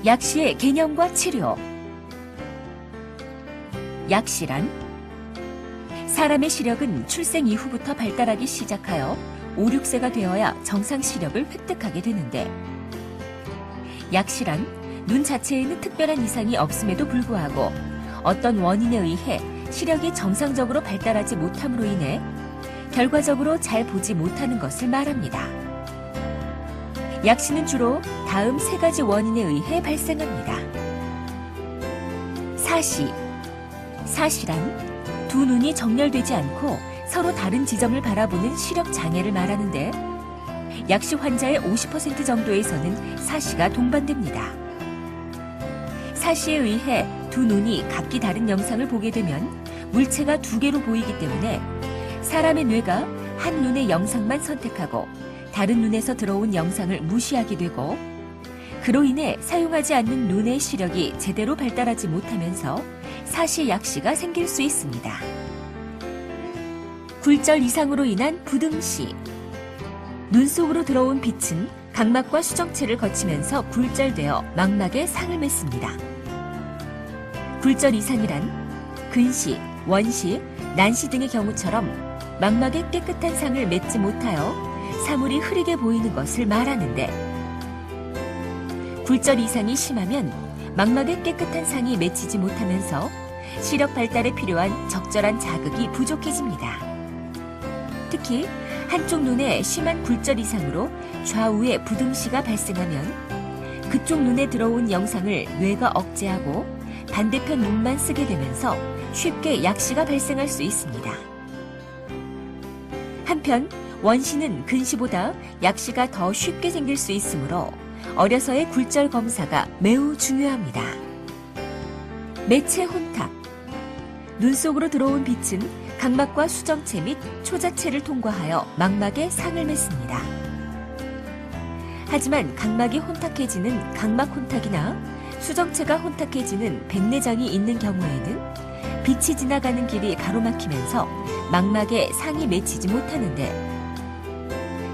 약시의 개념과 치료. 약시란 사람의 시력은 출생 이후부터 발달하기 시작하여 5, 6세가 되어야 정상 시력을 획득하게 되는데, 약시란 눈 자체에는 특별한 이상이 없음에도 불구하고 어떤 원인에 의해 시력이 정상적으로 발달하지 못함으로 인해 결과적으로 잘 보지 못하는 것을 말합니다. 약시는 주로 다음 3가지 원인에 의해 발생합니다. 사시. 사시란 두 눈이 정렬되지 않고 서로 다른 지점을 바라보는 시력 장애를 말하는데, 약시 환자의 50% 정도에서는 사시가 동반됩니다. 사시에 의해 두 눈이 각기 다른 영상을 보게 되면 물체가 2개로 보이기 때문에 사람의 뇌가 한 눈의 영상만 선택하고 다른 눈에서 들어온 영상을 무시하게 되고, 그로 인해 사용하지 않는 눈의 시력이 제대로 발달하지 못하면서 사시 약시가 생길 수 있습니다. 굴절 이상으로 인한 부등시. 눈 속으로 들어온 빛은 각막과 수정체를 거치면서 굴절되어 망막에 상을 맺습니다. 굴절 이상이란 근시, 원시, 난시 등의 경우처럼 망막에 깨끗한 상을 맺지 못하여 사물이 흐리게 보이는 것을 말하는데, 굴절 이상이 심하면 망막에 깨끗한 상이 맺히지 못하면서 시력 발달에 필요한 적절한 자극이 부족해집니다. 특히 한쪽 눈에 심한 굴절 이상으로 좌우에 부등시가 발생하면 그쪽 눈에 들어온 영상을 뇌가 억제하고 반대편 눈만 쓰게 되면서 쉽게 약시가 발생할 수 있습니다. 한편 원시는 근시보다 약시가 더 쉽게 생길 수 있으므로 어려서의 굴절 검사가 매우 중요합니다. 매체 혼탁. 눈 속으로 들어온 빛은 각막과 수정체 및 초자체를 통과하여 망막에 상을 맺습니다. 하지만 각막이 혼탁해지는 각막 혼탁이나 수정체가 혼탁해지는 백내장이 있는 경우에는 빛이 지나가는 길이 가로막히면서 망막에 상이 맺히지 못하는데,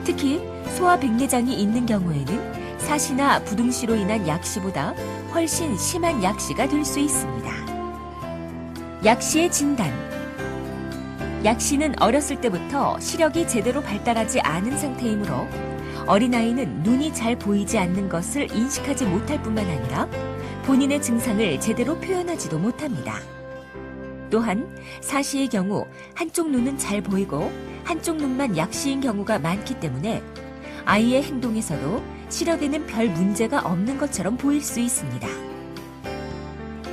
특히 소아백내장이 있는 경우에는 사시나 부등시로 인한 약시보다 훨씬 심한 약시가 될 수 있습니다. 약시의 진단. 약시는 어렸을 때부터 시력이 제대로 발달하지 않은 상태이므로 어린아이는 눈이 잘 보이지 않는 것을 인식하지 못할 뿐만 아니라 본인의 증상을 제대로 표현하지도 못합니다. 또한 사시의 경우 한쪽 눈은 잘 보이고 한쪽 눈만 약시인 경우가 많기 때문에 아이의 행동에서도 시력에는 별 문제가 없는 것처럼 보일 수 있습니다.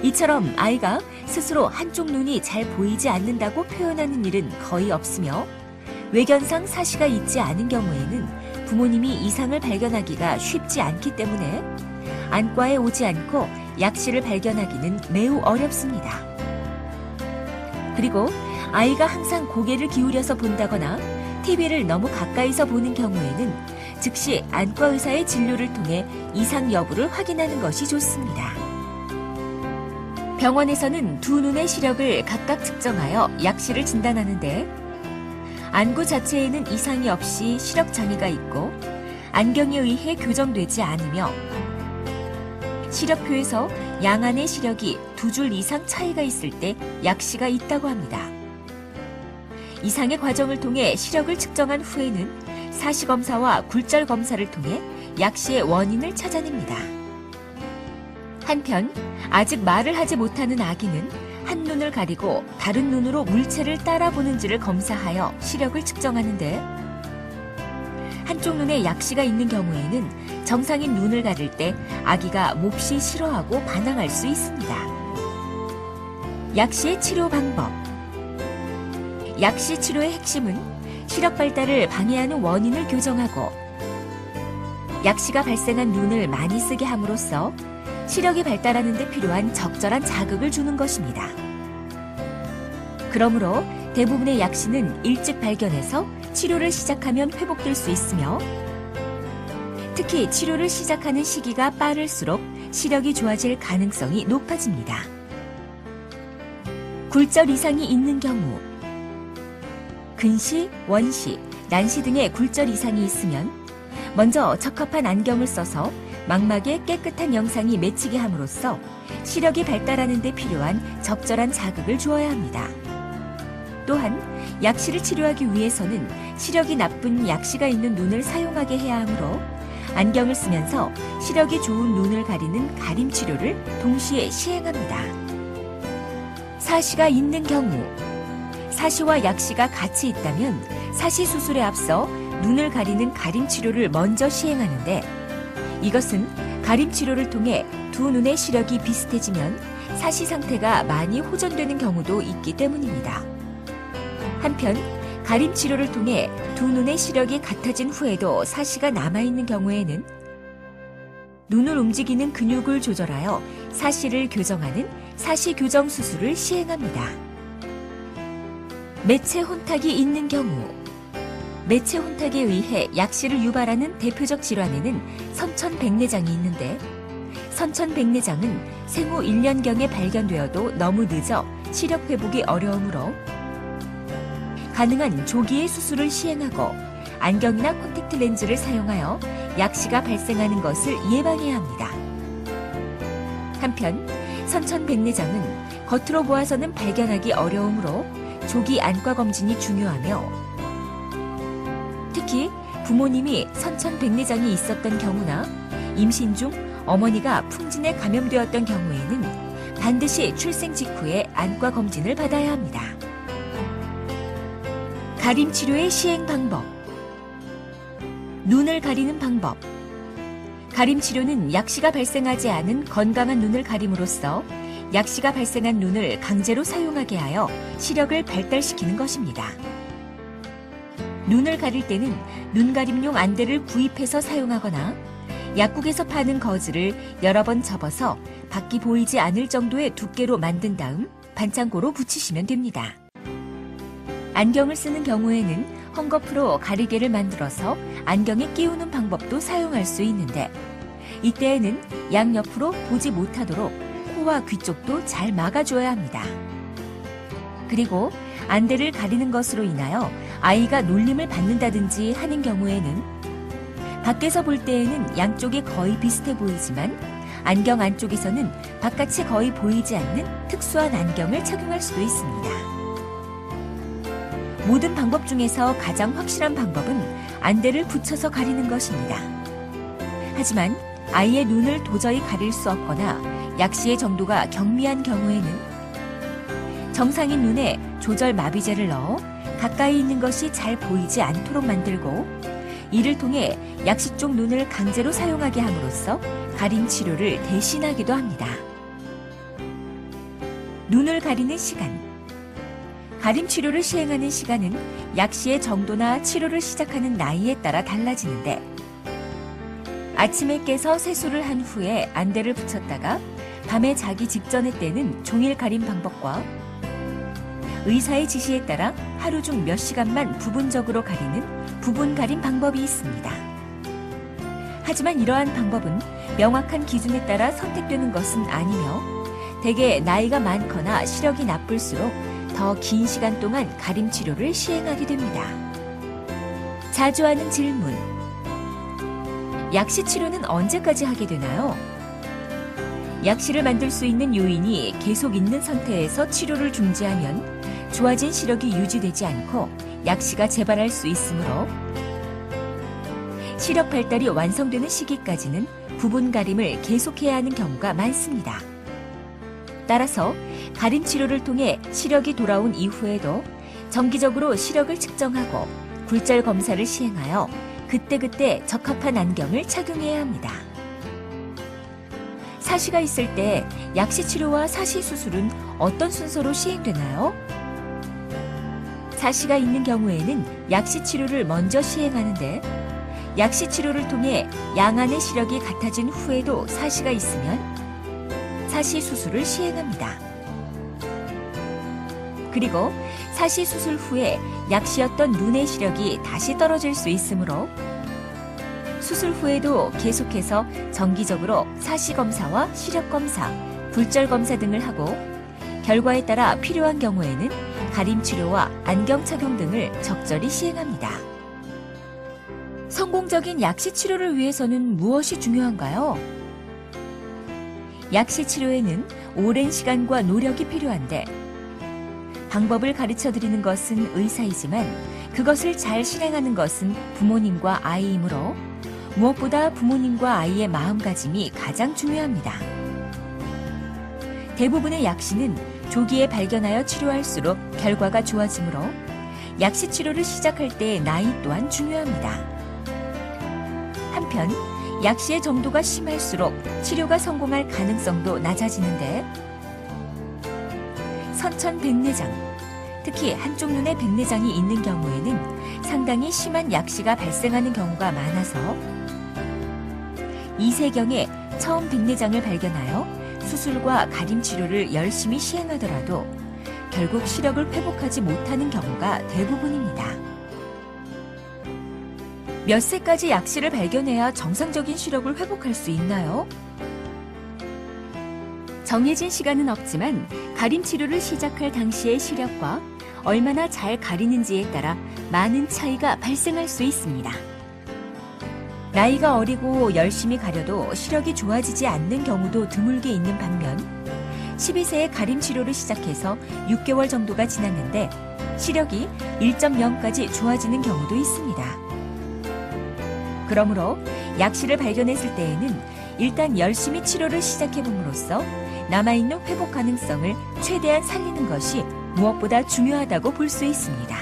이처럼 아이가 스스로 한쪽 눈이 잘 보이지 않는다고 표현하는 일은 거의 없으며, 외견상 사시가 있지 않은 경우에는 부모님이 이상을 발견하기가 쉽지 않기 때문에 안과에 오지 않고 약시를 발견하기는 매우 어렵습니다. 그리고 아이가 항상 고개를 기울여서 본다거나 TV를 너무 가까이서 보는 경우에는 즉시 안과 의사의 진료를 통해 이상 여부를 확인하는 것이 좋습니다. 병원에서는 두 눈의 시력을 각각 측정하여 약시를 진단하는데, 안구 자체에는 이상이 없이 시력 장애가 있고 안경에 의해 교정되지 않으며 시력표에서 양안의 시력이 2줄 이상 차이가 있을 때 약시가 있다고 합니다. 이상의 과정을 통해 시력을 측정한 후에는 사시검사와 굴절 검사를 통해 약시의 원인을 찾아냅니다. 한편 아직 말을 하지 못하는 아기는 한 눈을 가리고 다른 눈으로 물체를 따라보는지를 검사하여 시력을 측정하는데, 한쪽 눈에 약시가 있는 경우에는 정상인 눈을 가릴 때 아기가 몹시 싫어하고 반항할 수 있습니다. 약시의 치료 방법. 약시 치료의 핵심은 시력 발달을 방해하는 원인을 교정하고 약시가 발생한 눈을 많이 쓰게 함으로써 시력이 발달하는 데 필요한 적절한 자극을 주는 것입니다. 그러므로 대부분의 약시는 일찍 발견해서 치료를 시작하면 회복될 수 있으며, 특히 치료를 시작하는 시기가 빠를수록 시력이 좋아질 가능성이 높아집니다. 굴절 이상이 있는 경우, 근시, 원시, 난시 등의 굴절 이상이 있으면 먼저 적합한 안경을 써서 망막에 깨끗한 영상이 맺히게 함으로써 시력이 발달하는 데 필요한 적절한 자극을 주어야 합니다. 또한 약시를 치료하기 위해서는 시력이 나쁜 약시가 있는 눈을 사용하게 해야 하므로 안경을 쓰면서 시력이 좋은 눈을 가리는 가림 치료를 동시에 시행합니다. 사시가 있는 경우, 사시와 약시가 같이 있다면 사시 수술에 앞서 눈을 가리는 가림 치료를 먼저 시행하는데, 이것은 가림 치료를 통해 두 눈의 시력이 비슷해지면 사시 상태가 많이 호전되는 경우도 있기 때문입니다. 한편 가림 치료를 통해 두 눈의 시력이 같아진 후에도 사시가 남아있는 경우에는 눈을 움직이는 근육을 조절하여 사시를 교정하는 사시 교정 수술을 시행합니다. 매체 혼탁이 있는 경우, 매체 혼탁에 의해 약시를 유발하는 대표적 질환에는 선천백내장이 있는데, 선천백내장은 생후 1년경에 발견되어도 너무 늦어 시력 회복이 어려우므로 가능한 조기에 수술을 시행하고 안경이나 콘택트 렌즈를 사용하여 약시가 발생하는 것을 예방해야 합니다. 한편 선천백내장은 겉으로 보아서는 발견하기 어려우므로 조기 안과 검진이 중요하며, 특히 부모님이 선천백내장이 있었던 경우나 임신 중 어머니가 풍진에 감염되었던 경우에는 반드시 출생 직후에 안과 검진을 받아야 합니다. 가림 치료의 시행 방법. 눈을 가리는 방법. 가림 치료는 약시가 발생하지 않은 건강한 눈을 가림으로써 약시가 발생한 눈을 강제로 사용하게 하여 시력을 발달시키는 것입니다. 눈을 가릴 때는 눈가림용 안대를 구입해서 사용하거나 약국에서 파는 거즈를 여러 번 접어서 밖이 보이지 않을 정도의 두께로 만든 다음 반창고로 붙이시면 됩니다. 안경을 쓰는 경우에는 헝겊으로 가리개를 만들어서 안경에 끼우는 방법도 사용할 수 있는데, 이때에는 양옆으로 보지 못하도록 코와 귀 쪽도 잘 막아줘야 합니다. 그리고 안대를 가리는 것으로 인하여 아이가 놀림을 받는다든지 하는 경우에는 밖에서 볼 때에는 양쪽이 거의 비슷해 보이지만 안경 안쪽에서는 바깥이 거의 보이지 않는 특수한 안경을 착용할 수도 있습니다. 모든 방법 중에서 가장 확실한 방법은 안대를 붙여서 가리는 것입니다. 하지만 아이의 눈을 도저히 가릴 수 없거나 약시의 정도가 경미한 경우에는 정상인 눈에 조절 마비제를 넣어 가까이 있는 것이 잘 보이지 않도록 만들고, 이를 통해 약시 쪽 눈을 강제로 사용하게 함으로써 가림 치료를 대신하기도 합니다. 눈을 가리는 시간. 가림 치료를 시행하는 시간은 약시의 정도나 치료를 시작하는 나이에 따라 달라지는데, 아침에 깨서 세수를 한 후에 안대를 붙였다가 밤에 자기 직전에 떼는 종일 가림 방법과 의사의 지시에 따라 하루 중 몇 시간만 부분적으로 가리는 부분 가림 방법이 있습니다. 하지만 이러한 방법은 명확한 기준에 따라 선택되는 것은 아니며, 대개 나이가 많거나 시력이 나쁠수록 더 긴 시간 동안 가림 치료를 시행하게 됩니다. 자주 하는 질문. 약시 치료는 언제까지 하게 되나요? 약시를 만들 수 있는 요인이 계속 있는 상태에서 치료를 중지하면 좋아진 시력이 유지되지 않고 약시가 재발할 수 있으므로 시력 발달이 완성되는 시기까지는 부분 가림을 계속해야 하는 경우가 많습니다. 따라서 가림 치료를 통해 시력이 돌아온 이후에도 정기적으로 시력을 측정하고 굴절 검사를 시행하여 그때그때 적합한 안경을 착용해야 합니다. 사시가 있을 때 약시 치료와 사시 수술은 어떤 순서로 시행되나요? 사시가 있는 경우에는 약시 치료를 먼저 시행하는데, 약시 치료를 통해 양안의 시력이 같아진 후에도 사시가 있으면 사시 수술을 시행합니다. 그리고 사시 수술 후에 약시였던 눈의 시력이 다시 떨어질 수 있으므로 수술 후에도 계속해서 정기적으로 사시 검사와 시력 검사, 굴절 검사 등을 하고, 결과에 따라 필요한 경우에는 가림 치료와 안경 착용 등을 적절히 시행합니다. 성공적인 약시 치료를 위해서는 무엇이 중요한가요? 약시 치료에는 오랜 시간과 노력이 필요한데 방법을 가르쳐 드리는 것은 의사이지만 그것을 잘 실행하는 것은 부모님과 아이이므로 무엇보다 부모님과 아이의 마음가짐이 가장 중요합니다. 대부분의 약시는 조기에 발견하여 치료할수록 결과가 좋아지므로 약시 치료를 시작할 때 나이 또한 중요합니다. 한편 약시의 정도가 심할수록 치료가 성공할 가능성도 낮아지는데 선천백내장, 특히 한쪽 눈에 백내장이 있는 경우에는 상당히 심한 약시가 발생하는 경우가 많아서 이세경에 처음 백내장을 발견하여 수술과 가림 치료를 열심히 시행하더라도 결국 시력을 회복하지 못하는 경우가 대부분입니다. 몇 세까지 약시를 발견해야 정상적인 시력을 회복할 수 있나요? 정해진 시간은 없지만 가림 치료를 시작할 당시의 시력과 얼마나 잘 가리는지에 따라 많은 차이가 발생할 수 있습니다. 나이가 어리고 열심히 가려도 시력이 좋아지지 않는 경우도 드물게 있는 반면 12세에 가림 치료를 시작해서 6개월 정도가 지났는데 시력이 1.0까지 좋아지는 경우도 있습니다. 그러므로 약시를 발견했을 때에는 일단 열심히 치료를 시작해봄으로써 남아있는 회복 가능성을 최대한 살리는 것이 무엇보다 중요하다고 볼 수 있습니다.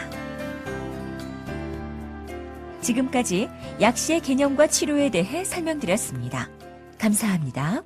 지금까지 약시의 개념과 치료에 대해 설명드렸습니다. 감사합니다.